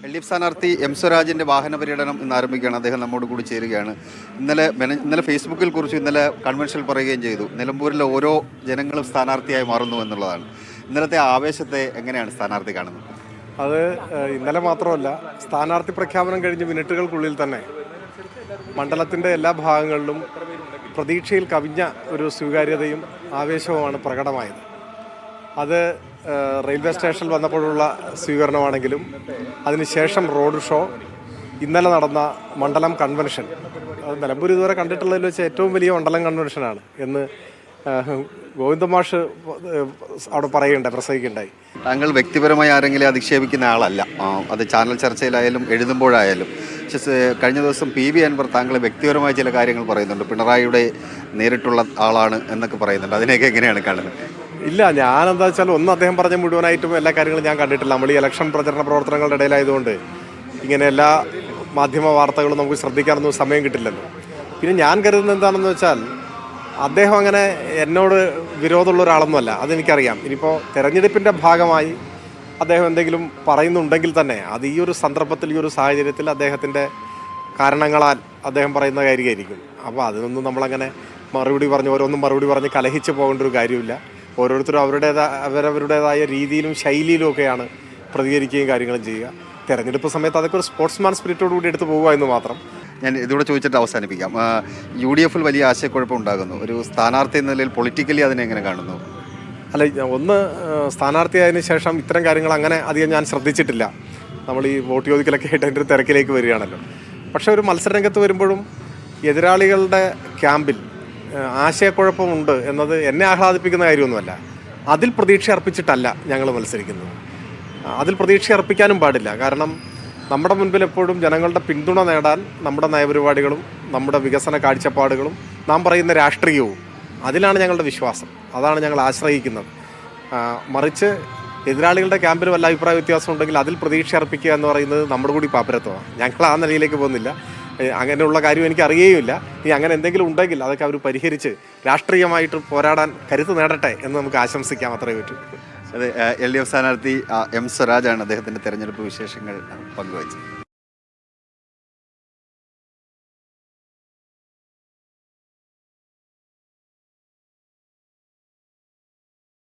എൽ.ഡി.എഫ് സ്ഥാനാർത്ഥി എം സ്വരാജിൻ്റെ വാഹന പര്യടനം ഇന്ന് ആരംഭിക്കുകയാണ്. അദ്ദേഹം നമ്മോട് കൂടി ചേരുകയാണ്. ഇന്നലെ ഫേസ്ബുക്കിൽ കുറിച്ച് ഇന്നലെ കൺവെൻഷനിൽ പറയുകയും ചെയ്തു, നിലമ്പൂരിലെ ഓരോ ജനങ്ങളും സ്ഥാനാർത്ഥിയായി മാറുന്നു എന്നുള്ളതാണ്. ഇന്നലത്തെ ആവേശത്തെ എങ്ങനെയാണ് സ്ഥാനാർത്ഥി കാണുന്നത്? അത് ഇന്നലെ മാത്രമല്ല, സ്ഥാനാർത്ഥി പ്രഖ്യാപനം കഴിഞ്ഞ് മിനിറ്റുകൾക്കുള്ളിൽ തന്നെ മണ്ഡലത്തിൻ്റെ എല്ലാ ഭാഗങ്ങളിലും പ്രതീക്ഷയിൽ കവിഞ്ഞ ഒരു സ്വീകാര്യതയും ആവേശവുമാണ് പ്രകടമായത്. അത് റെയിൽവേ സ്റ്റേഷനിൽ വന്നപ്പോഴുള്ള സ്വീകരണമാണെങ്കിലും അതിനുശേഷം റോഡ് ഷോ, ഇന്നലെ നടന്ന മണ്ഡലം കൺവെൻഷൻ, അത് നിലമ്പൂർ ഇതുവരെ കണ്ടിട്ടുള്ളതിൽ വെച്ച് ഏറ്റവും വലിയ മണ്ഡലം കൺവെൻഷനാണ് എന്ന് ഗോവിന്ദമാഷ് അവിടെ പ്രസംഗിക്കുകയുണ്ടായി. താങ്കൾ വ്യക്തിപരമായി ആരെങ്കിലും അധിക്ഷേപിക്കുന്ന ആളല്ല, അത് ചാനൽ ചർച്ചയിലായാലും എഴുതുമ്പോഴായാലും. പക്ഷേ കഴിഞ്ഞ ദിവസം പി.വി. അൻവർ താങ്കളെ വ്യക്തിപരമായ ചില കാര്യങ്ങൾ പറയുന്നുണ്ട്, പിണറായിയുടെ നേരിട്ടുള്ള ആളാണ് എന്നൊക്കെ പറയുന്നുണ്ട്. അതിനെയൊക്കെ എങ്ങനെയാണ് കാണുന്നത്? ഇല്ല, ഞാനെന്താ വെച്ചാൽ അദ്ദേഹം പറഞ്ഞ മുഴുവനായിട്ടും എല്ലാ കാര്യങ്ങളും ഞാൻ കണ്ടിട്ടില്ല. നമ്മൾ ഈ ഇലക്ഷൻ പ്രചരണ പ്രവർത്തനങ്ങളുടെ ഇടയിലായതുകൊണ്ട് ഇങ്ങനെ എല്ലാ മാധ്യമ വാർത്തകളും നമുക്ക് ശ്രദ്ധിക്കാനൊന്നും സമയം കിട്ടില്ലല്ലോ. പിന്നെ ഞാൻ കരുതുന്നത് എന്താണെന്ന് വെച്ചാൽ, അദ്ദേഹം അങ്ങനെ എന്നോട് വിരോധമുള്ള ഒരാളൊന്നുമല്ല, അതെനിക്കറിയാം. ഇനിയിപ്പോൾ തെരഞ്ഞെടുപ്പിൻ്റെ ഭാഗമായി അദ്ദേഹം എന്തെങ്കിലും പറയുന്നുണ്ടെങ്കിൽ തന്നെ അത് ഈ ഒരു സന്ദർഭത്തിൽ, ഈ ഒരു സാഹചര്യത്തിൽ അദ്ദേഹത്തിൻ്റെ കാരണങ്ങളാൽ അദ്ദേഹം പറയുന്ന കാര്യമായിരിക്കും. അപ്പോൾ അതിനൊന്നും നമ്മളങ്ങനെ ഓരോന്നും മറുപടി പറഞ്ഞ് കലഹിച്ച് പോകേണ്ട ഒരു കാര്യമില്ല. ഓരോരുത്തരും അവരവരുടേതായ രീതിയിലും ശൈലിയിലും ഒക്കെയാണ് പ്രതികരിക്കുകയും കാര്യങ്ങളും ചെയ്യുക. തെരഞ്ഞെടുപ്പ് സമയത്ത് അതൊക്കെ ഒരു സ്പോർട്സ്മാൻ സ്പിരിറ്റോട് കൂടി എടുത്ത് പോകുക എന്ന് മാത്രം. ഞാൻ ഇതിവിടെ ചോദിച്ചിട്ട് അവസാനിപ്പിക്കാം. UDF വലിയ ആശയക്കുഴപ്പം ഉണ്ടാകുന്നു. ഒരു സ്ഥാനാർത്ഥി എന്ന നിലയിൽ പൊളിറ്റിക്കലി അതിനെങ്ങനെ കാണുന്നു? അല്ല, സ്ഥാനാർത്ഥിയായതിനു ശേഷം ഇത്തരം കാര്യങ്ങൾ അങ്ങനെ അധികം ഞാൻ ശ്രദ്ധിച്ചിട്ടില്ല. നമ്മൾ ഈ വോട്ട് ചോദിക്കലൊക്കെ ആയിട്ട് അതിൻ്റെ ഒരു തിരക്കിലേക്ക് വരികയാണല്ലോ. പക്ഷേ ഒരു മത്സരരംഗത്ത് വരുമ്പോഴും എതിരാളികളുടെ ക്യാമ്പിൽ ആശയക്കുഴപ്പമുണ്ട് എന്നത് എന്നെ ആഹ്ലാദിപ്പിക്കുന്ന കാര്യമൊന്നുമല്ല. അതിൽ പ്രതീക്ഷ അർപ്പിച്ചിട്ടല്ല ഞങ്ങൾ മത്സരിക്കുന്നത്. അതിൽ പ്രതീക്ഷ അർപ്പിക്കാനും പാടില്ല. കാരണം നമ്മുടെ മുൻപിൽ എപ്പോഴും ജനങ്ങളുടെ പിന്തുണ നേടാൻ നമ്മുടെ നയപരിപാടികളും നമ്മുടെ വികസന കാഴ്ചപ്പാടുകളും നാം പറയുന്ന രാഷ്ട്രീയവും, അതിലാണ് ഞങ്ങളുടെ വിശ്വാസം, അതാണ് ഞങ്ങൾ ആശ്രയിക്കുന്നത്. മറിച്ച് എതിരാളികളുടെ ക്യാമ്പിൽ വല്ല അഭിപ്രായ വ്യത്യാസം ഉണ്ടെങ്കിൽ അതിൽ പ്രതീക്ഷ അർപ്പിക്കുക എന്ന് പറയുന്നത് നമ്മുടെ കൂടി പാപ്പരത്വമാണ്. ഞങ്ങൾ ആ നിലയിലേക്ക് പോകുന്നില്ല. അങ്ങനെയുള്ള കാര്യം എനിക്ക് അറിയുകയില്ല. ഇനി അങ്ങനെ എന്തെങ്കിലും ഉണ്ടെങ്കിൽ അതൊക്കെ അവർ പരിഹരിച്ച് രാഷ്ട്രീയമായിട്ട് പോരാടാൻ കരുത്ത് നേടട്ടെ എന്ന് നമുക്ക് ആശംസിക്കാം, അത്രയേ പറ്റൂ. അതെ, LDF സ്ഥാനാർത്ഥി എം സ്വരാജാണ് അദ്ദേഹത്തിൻ്റെ തെരഞ്ഞെടുപ്പ് വിശേഷങ്ങൾ പങ്കുവച്ചത്.